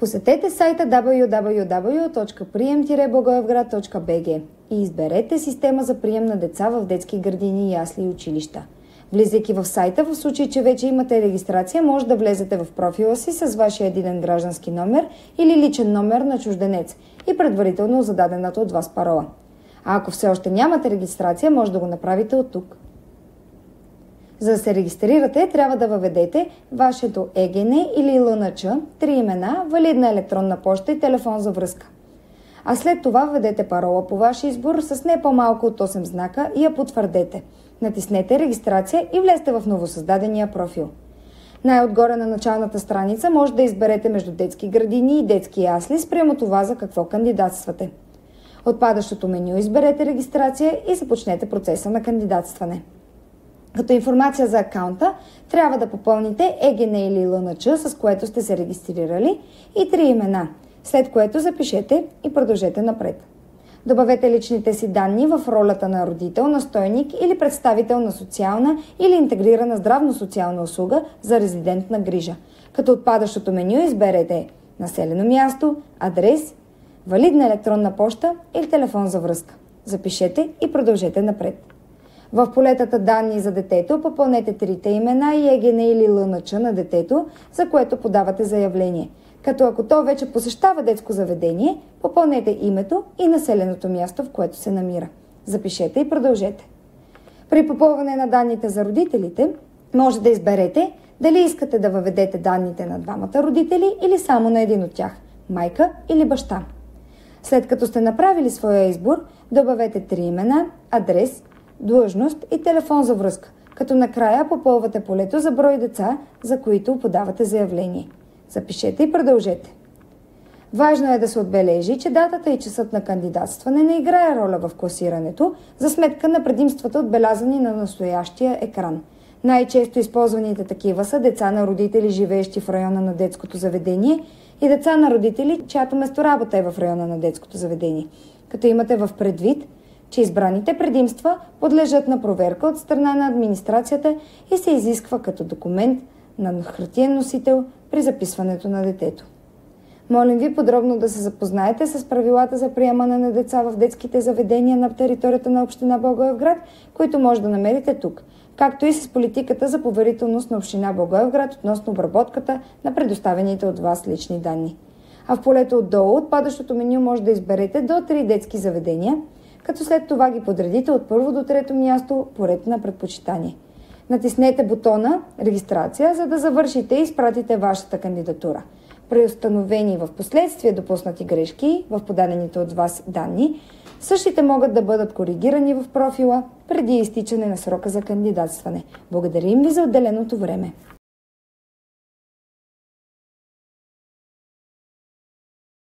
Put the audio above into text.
Посетете сайта www.прием-благоевград.bg и изберете система за прием на деца в детски градини, ясли и училища. Влизайки в сайта, в случай, че вече имате регистрация, може да влезете в профила си с вашия единен граждански номер или личен номер на чужденец и предварително зададената от вас парола. А ако все още нямате регистрация, може да го направите от тук. За да се регистрирате, трябва да въведете вашето ЕГН или ЛНЧ, 3 имена, валидна електронна поща и телефон за връзка. А след това введете парола по ваш избор с не по-малко от 8 знака и я потвърдете. Натиснете регистрация и влезте в новосъздадения профил. Най-отгоре на началната страница може да изберете между детски градини и детски ясли спрямо това за какво кандидатствате. От падащото меню изберете регистрация и започнете процеса на кандидатстване. Като информация за акаунта трябва да попълните ЕГН или ЛНЧ, с което сте се регистрирали, и 3 имена, след което запишете и продължете напред. Добавете личните си данни в ролята на родител, настойник или представител на социална или интегрирана здравно-социална услуга за резидентна грижа. Като от падащото меню изберете населено място, адрес, валидна електронна поща или телефон за връзка. Запишете и продължете напред. В полетата данни за детето попълнете 3 имена и ЕГН или ЛНЧ на детето, за което подавате заявление. Като ако то вече посещава детско заведение, попълнете името и населеното място, в което се намира. Запишете и продължете. При попълване на данните за родителите, може да изберете дали искате да въведете данните на двамата родители или само на един от тях – майка или баща. След като сте направили своя избор, добавете 3 имена, адрес, длъжност и телефон за връзка, като накрая попълвате полето за брой деца, за които подавате заявление. Запишете и продължете. Важно е да се отбележи, че датата и часът на кандидатстване не играе роля в класирането, за сметка на предимствата, отбелязани на настоящия екран. Най-често използваните такива са деца на родители, живеещи в района на детското заведение, и деца на родители, чиято месторабота е в района на детското заведение, като имате в предвид, че избраните предимства подлежат на проверка от страна на администрацията и се изисква като документ на хартиен носител при записването на детето. Молим ви подробно да се запознаете с правилата за приемане на деца в детските заведения на територията на община Благоевград, които може да намерите тук, както и с политиката за поверителност на община Благоевград относно обработката на предоставените от вас лични данни. А в полето отдолу от падащото меню може да изберете до 3 детски заведения, като след това ги подредите от първо до трето място по ред на предпочитание. Натиснете бутона «Регистрация», за да завършите и изпратите вашата кандидатура. При установени в последствие допуснати грешки в подадените от вас данни, същите могат да бъдат коригирани в профила преди изтичане на срока за кандидатстване. Благодарим ви за отделеното време.